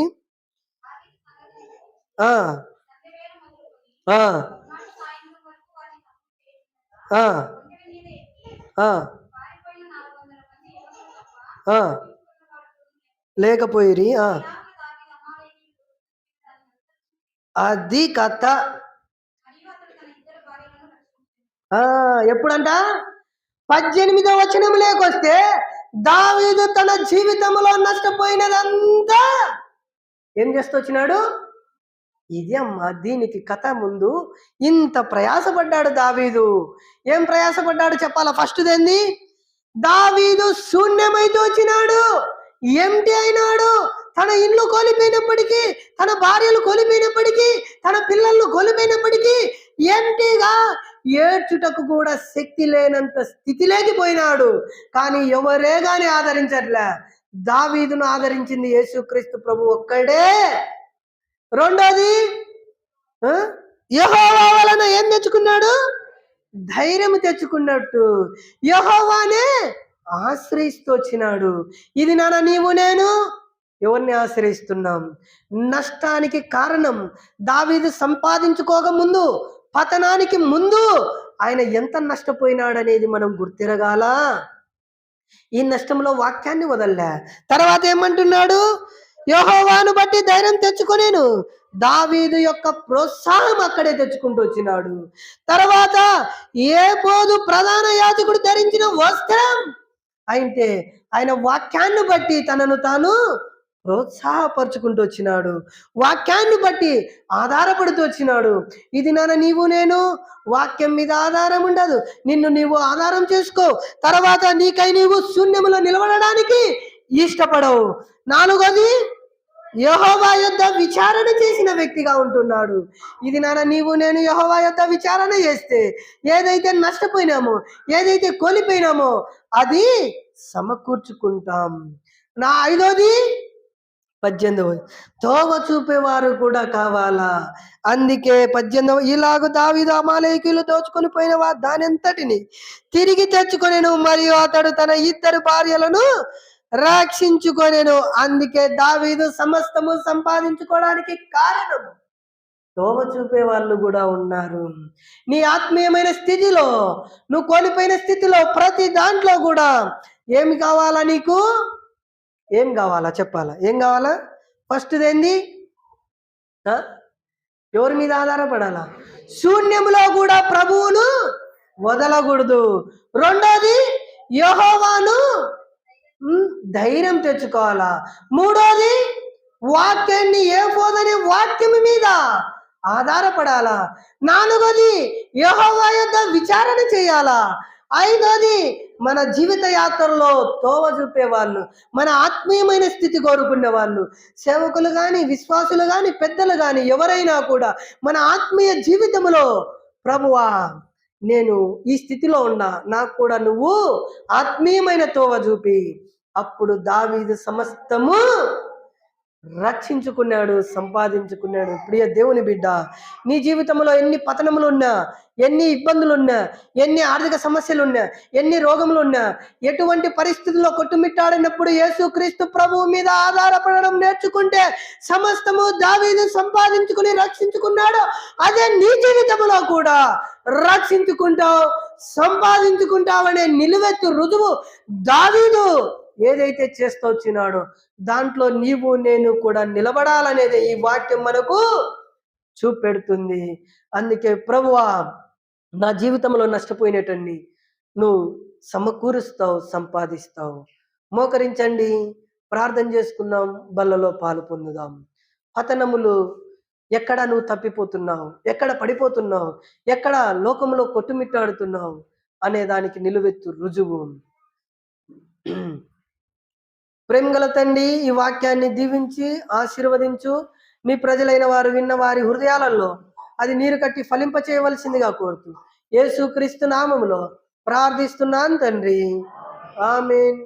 ఆ ఆ ఆ లేకపోయిరి. అది కథ. ఎప్పుడంట? 18వ వచనం లేకొస్తే దావీదు తన జీవితంలో నష్టపోయినదంతా ఏం చేస్తూ వచ్చినాడు? ఇది అమ్మా దీనికి కథ. ముందు ఇంత ప్రయాసపడ్డాడు దావీదు. ఏం ప్రయాసపడ్డాడు చెప్పాలా? ఫస్ట్ ఏంది? దావీదు శూన్యమైతే వచ్చినాడు, ఎంటీ అయినాడు. తన ఇల్లు కోల్పోయినప్పటికీ, తన భార్యలు కోల్పోయినప్పటికీ, తన పిల్లలు కోల్పోయినప్పటికీ ఎంటీగా ఏడ్చుటకు కూడా శక్తి లేనంత స్థితిలోకి పోయినాడు. కానీ ఎవరే గాని ఆదరించట్లే. దావీదును ఆదరించింది యేసుక్రీస్తు ప్రభు ఒక్కడే. రెండోది, యెహోవా వలన ఏం తెచ్చుకున్నాడు? ధైర్యం తెచ్చుకున్నట్టు యెహోవానే ఆశ్రయిస్తూ వచ్చినాడు. ఇది నాన్న నీవు నేను ఎవరిని ఆశ్రయిస్తున్నాం? నష్టానికి కారణం దావీదు సంపాదించుకోక ముందు, పతనానికి ముందు ఆయన ఎంత నష్టపోయినాడనేది మనం గుర్తిరగాల. ఈ నష్టంలో వాక్యాన్ని వదల్లా. తర్వాత ఏమంటున్నాడు? యెహోవాను బట్టి ధైర్యం తెచ్చుకొనేను. దావీదు యొక్క ప్రోత్సాహం అక్కడే తెచ్చుకుంటూ వచ్చినాడు. తర్వాత ఏబోదు ప్రధాన యాజకుడు ధరించిన వస్త్రం అయితే ఆయన వాక్యాన్ని బట్టి తనను తాను ప్రోత్సాహపరుచుకుంటూ వచ్చినాడు. వాక్యాన్ని బట్టి ఆధారపడుతూ వచ్చినాడు. ఇది నాన్న నీవు నేను వాక్యం మీద ఆధారం ఉండదు, నిన్ను నీవు ఆధారం చేసుకో. తర్వాత నీకై నీవు శూన్యములో నిలబడడానికి ఇష్టపడవు. నాలుగోది, యెహోవా యొద్ద విచారణ చేసిన వ్యక్తిగా ఉంటున్నాడు. ఇది నాన్న నీవు నేను యెహోవా యొద్ద విచారణ చేస్తే ఏదైతే నష్టపోయినామో, ఏదైతే కోల్పోయినామో అది సమకూర్చుకుంటాం. నా ఐదోది 18వ, తోవ చూపేవారు కూడా కావాలా. అందుకే 18వ, ఇలాగ దావీదు అమాలేకీయులు దోచుకొని పోయిన దాని అంతటిని తిరిగి తెచ్చుకొనెను, మరియు అతడు తన 2 భార్యలను రక్షించుకొనెను. అందుకే దావీదు సమస్తము సంపాదించుకోవడానికి కారణం తోవ చూపే వాళ్ళు కూడా ఉన్నారు. నీ ఆత్మీయమైన స్థితిలో, నువ్వు కోల్పోయిన స్థితిలో ప్రతి దాంట్లో కూడా ఏమి కావాలా? నీకు ఏం కావాలా చెప్పాలా? ఏం కావాలా? ఫస్ట్ ఏంది? ఎవరి మీద ఆధారపడాలా? శూన్యములో కూడా ప్రభువును వదలకూడదు. రెండోది, యెహోవాను ధైర్యం తెచ్చుకోవాలా. మూడోది, వాక్యాన్ని ఏఫోదనే వాక్యం మీద ఆధారపడాలా. నాలుగోది, యెహోవా యొద్ద విచారణ చేయాలా. ఐదోది, మన జీవిత యాత్రలో తోవ చూపే వాళ్ళు, మన ఆత్మీయమైన స్థితి కోరుకునే వాళ్ళు, సేవకులు కానీ, విశ్వాసులు కానీ, పెద్దలు కానీ ఎవరైనా కూడా మన ఆత్మీయ జీవితంలో ప్రభువా నేను ఈ స్థితిలో ఉన్నా, నాకు కూడా నువ్వు ఆత్మీయమైన తోవ చూపి. అప్పుడు దావీదు సమస్తము రక్షించుకున్నాడు, సంపాదించుకున్నాడు. ప్రియ దేవుని బిడ్డ, నీ జీవితంలో ఎన్ని పతనములు ఉన్నా, ఎన్ని ఇబ్బందులు ఉన్నా, ఎన్ని ఆర్థిక సమస్యలు ఉన్నా, ఎన్ని రోగములు ఉన్నా, ఎటువంటి పరిస్థితుల్లో కొట్టుమిట్టాడినప్పుడు యేసుక్రీస్తు ప్రభువు మీద ఆధారపడడం నేర్చుకుంటే సమస్తము దావీదు సంపాదించుకుని రక్షించుకున్నాడు. అదే నీ జీవితంలో కూడా రక్షించుకుంటావు, సంపాదించుకుంటావనే నిలువెత్తు రుజువు దావీదు ఏదైతే చేస్తూ వచ్చినాడో దాంట్లో నీవు నేను కూడా నిలబడాలనేది ఈ వాక్యం మనకు చూపెడుతుంది. అందుకే ప్రభువా నా జీవితంలో నష్టపోయినటన్ని నువ్వు సమకూరుస్తావు, సంపాదిస్తావు. మోకరించండి, ప్రార్థన చేసుకుందాం, బల్లలో పాలు పొందుదాం. పతనములు ఎక్కడ నువ్వు తప్పిపోతున్నావు, ఎక్కడ పడిపోతున్నావు, ఎక్కడ లోకంలో కొట్టుమిట్టాడుతున్నావు అనే దానికి నిలువెత్తు రుజువు. ప్రేమగల తండ్రి, ఈ వాక్యాన్ని దీవించి ఆశీర్వదించు. నీ ప్రజలైన వారు విన్న వారి హృదయాలలో అది నీరు కట్టి ఫలింప చేయవలసిందిగా కోరుతూ యేసుక్రీస్తు నామములో ప్రార్థిస్తున్నాను తండ్రి, ఆమేన్.